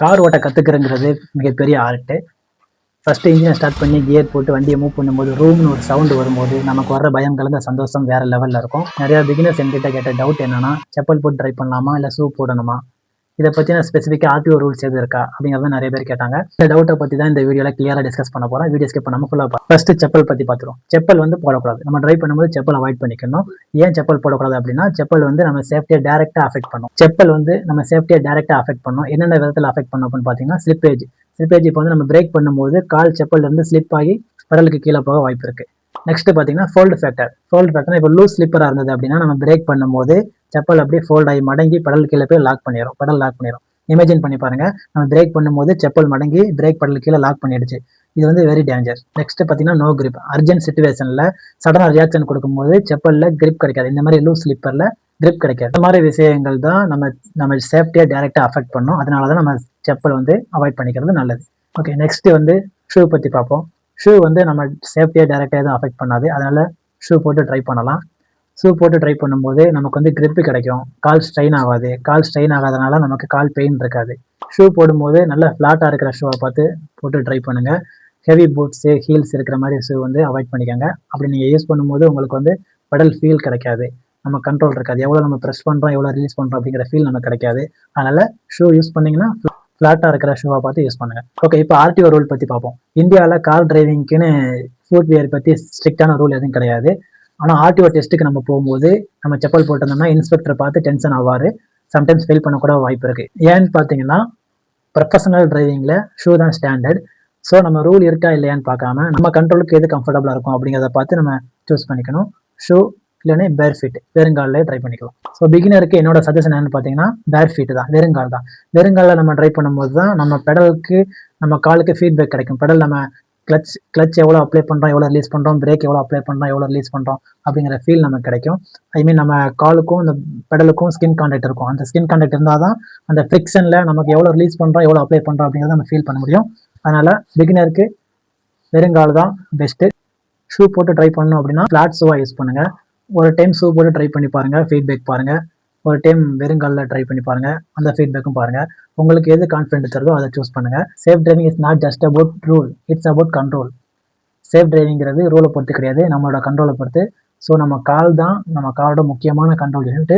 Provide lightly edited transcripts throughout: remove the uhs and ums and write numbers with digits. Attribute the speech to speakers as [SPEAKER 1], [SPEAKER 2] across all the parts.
[SPEAKER 1] Car ஓட்ட கற்றுக்கிறங்கிறது மிகப்பெரிய art. First இன்ஜினை ஸ்டார்ட் பண்ணி கியர் போட்டு வண்டியை மூவ் பண்ணும்போது ரூம்னு ஒரு சவுண்டு வரும்போது நமக்கு வர பயம் கலந்த சந்தோஷம் வேறு லெவலில் இருக்கும். நிறையா பிகினர்ஸ் என்கிட்ட கேட்ட டவுட் என்னன்னா, செப்பல் போட்டு ட்ரை பண்ணலாமா இல்லை ஷூ போடணுமா? இதை பற்றின ஸ்பெசிஃபிக்காக ஆர்டிஓ ரூல்ஸ் எது இருக்கா அப்படிங்கிறத நிறைய பேர் கேட்டாங்க. இந்த டவுட்டை பற்றி தான் இந்த வீடியோவில் கிளியராக டிஸ்கஸ் பண்ண போகிறோம். வீடியோ ஸ்கிப் பண்ணாமல் ஃபுல்லாக ஃபஸ்ட்டு செப்பல் பற்றி பார்த்துருவோம். செப்பல் வந்து போடக்கூடாது. நம்ம ட்ரை பண்ணும்போது செப்பல் அவாய்ட் பண்ணிக்கணும். ஏன் செப்பல் போடக்கூடாது அப்படின்னா, செப்பல் வந்து நம்ம சேஃப்டியை டேரெக்டாக அஃபெக்ட் பண்ணும். செப்பல் வந்து நம்ம சேஃப்டியை டேரெக்டாக அஃபெக்ட் பண்ணும். என்னென்ன விதத்தில் அஃபெக்ட் பண்ணும் அப்படின்னு பார்த்தீங்கன்னா, ஸ்லிப்பேஜ் இப்போ வந்து நம்ம பிரேக் பண்ணும்போது கால் செப்பல்லேருந்து ஸ்லிப் ஆகி பெடலுக்கு கீழே போக வாய்ப்பு இருக்குது. நெக்ஸ்ட் பார்த்தீங்கன்னா ஃபோல்டு ஃபேக்டர் இப்போ லூஸ் ஸ்லிப்பராக இருந்தது அப்படின்னா நம்ம பிரேக் பண்ணும்போது செப்பல் அப்படியே ஃபோல்ட் ஆகி மடங்கி பெடல் கீழே போய் பெடல் லாக் பண்ணிடும். இமேஜின் பண்ணி பாருங்க, நம்ம பிரேக் பண்ணும்போது செப்பல் மடங்கி பிரேக் பெடல் கீழே லாக் பண்ணிடுச்சு. இது வந்து வெரி டேஞ்சர். நெக்ஸ்ட் பார்த்தீங்கன்னா நோ கிரிப். அர்ஜென்ட் சுச்சுவேஷனில் சடனாக ரியாக்ஷன் கொடுக்கும்போது செப்பலில் கிரிப் கிடைக்காது. இந்த மாதிரி லூஸ் ஸ்லிப்பரில் கிரிப் கிடைக்காது. இந்த மாதிரி விஷயங்கள் தான் நம்ம சேஃப்டியை டேரெக்டாக அஃபெக்ட் பண்ணும். அதனால தான் நம்ம செப்பல் வந்து அவாய்ட் பண்ணிக்கிறது நல்லது. ஓகே, நெக்ஸ்ட் வந்து ஷூ பற்றி பார்ப்போம். ஷூ வந்து நம்ம சேஃப்டியை டேரெக்டாக எதுவும் அஃபெக்ட் பண்ணாது. அதனால ஷூ போட்டு ட்ரை பண்ணலாம். ஷூ போட்டு ட்ரை பண்ணும்போது நமக்கு வந்து கிரிப்பு கிடைக்கும். கால் ஸ்ட்ரெயின் ஆகாது. கால் ஸ்ட்ரெயின் ஆகாதனால நமக்கு கால் பெயின் இருக்காது. ஷூ போடும்போது நல்லா ஃப்ளாட்டாக இருக்கிற ஷூவை பார்த்து போட்டு ட்ரை பண்ணுங்கள். ஹெவி பூட்ஸு ஹீல்ஸ் இருக்கிற மாதிரி ஷூ வந்து அவாய்ட் பண்ணிக்கோங்க. அப்படி நீங்கள் யூஸ் பண்ணும்போது உங்களுக்கு வந்து பெடல் ஃபீல் கிடைக்காது. நம்ம கண்ட்ரோல் இருக்காது. எவ்வளோ நம்ம ப்ரெஸ் பண்ணுறோம், எவ்வளோ ரிலீஸ் பண்ணுறோம் அப்படிங்கிற ஃபீல் நமக்கு கிடைக்காது. அதனால் ஷூ யூஸ் பண்ணிங்கன்னா ஃப்ளாட்டாக இருக்கிற ஷூவை பார்த்து யூஸ் பண்ணுங்கள். ஓகே, இப்போ ஆர்டிஓ ரூல் பற்றி பார்ப்போம். இந்தியாவில் கார் டிரைவிங்க்குன்னு ஃபுட்வேர் பற்றி ஸ்ட்ரிக்டான ரூல் எதுவும் கிடையாது. ஆனால் ஆர்டிஓ டெஸ்ட்டுக்கு நம்ம போகும்போது நம்ம செப்பல் போட்டிருந்தோம்னா இன்ஸ்பெக்டரை பார்த்து டென்ஷன் ஆவார். சம்டைம்ஸ் ஃபெயில் பண்ணக்கூட வாய்ப்பு இருக்குது. ஏன்னு பார்த்தீங்கன்னா, ப்ரொஃபஷனல் டிரைவிங்கில் ஷூ தான் ஸ்டாண்டர்ட். ஸோ நம்ம ரூல் இருக்கா இல்லையான்னு பார்க்காம நம்ம கண்ட்ரோலுக்கு எது கம்ஃபர்டபுளாக இருக்கும் அப்படிங்கிறத பார்த்து நம்ம சூஸ் பண்ணிக்கணும். ஷூ இல்லைன்னா பேர் ஃபீட், வெறுங்காலிலே ட்ரை பண்ணிக்கலாம். ஸோ பிகினருக்கு என்னோட சஜஷன் என்னன்னு பார்த்தீங்கன்னா, பேர் ஃபீட் தான், வெறுங்கால் தான். வெறுங்காலில் நம்ம ட்ரை பண்ணும்போது தான் நம்ம பெடலுக்கு நம்ம காலுக்கு ஃபீட்பேக் கிடைக்கும். பெடல் நம்ம கிளச் எவ்வளோ அப்ளை பண்ணுறோம், எவ்வளோ ரிலீஸ் பண்ணுறோம், பிரேக் எவ்வளோ அப்ளை பண்ணுறோம், எவ்வளோ ரிலீஸ் பண்ணுறோம் அப்படிங்கிற ஃபீல் நமக்கு கிடைக்கும். ஐ மீன் நம்ம காலுக்கும் இந்த பெடலுக்கும் ஸ்கின் கான்டாக்ட் இருக்கும். அந்த ஸ்கின் கான்டாக்ட் இருந்தால் தான் அந்த ஃப்ரிக்ஷனில் நமக்கு எவ்வளோ ரிலீஸ் பண்ணுறோம், எவ்வளோ அப்ளை பண்ணுறோம் அப்படிங்கிறத நம்ம ஃபீல் பண்ண முடியும். அதனால் பிகினருக்கு வெறுங்கால் தான் பெஸ்ட்டு. ஷூ போட்டு ட்ரை பண்ணணும் அப்படின்னா ஃப்ளாட் ஷூவாக யூஸ் பண்ணுங்கள். ஒரு டைம் ஷூ போட்டு ட்ரை பண்ணி பாருங்கள், ஃபீட்பேக் பாருங்கள். ஒரு டைம் வெறுங்காலில் ட்ரை பண்ணி பாருங்கள், அந்த ஃபீட்பேக்கும் பாருங்கள். உங்களுக்கு எது கான்ஃபிடென்ட் தருதோ அதை சூஸ் பண்ணுங்கள். Safe driving is not just about rule, it's about control. Safe டிரைவிங்கிறது ரூலை பொறுத்து கிடையாது, நம்மளோட கண்ட்ரோலை பொறுத்து. ஸோ நம்ம கால் தான் நம்ம காலோட முக்கியமான கண்ட்ரோல் யூனிட்டு.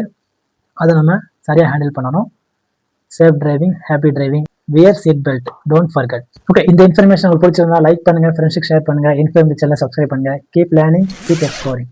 [SPEAKER 1] அதை நம்ம சரியாக ஹேண்டில் பண்ணணும். Safe driving, happy driving, wear seat belt, don't forget. Okay, இந்த இன்ஃபர்மேஷன் உங்களுக்கு பிடிச்சிருந்தா லைக் பண்ணுங்கள், ஃப்ரெண்ட்ஸுக்கு ஷேர் பண்ணுங்கள், இன்ஃபர்மேஷனில் சப்ஸ்கிரைப் பண்ணுங்கள். Keep learning, keep exploring.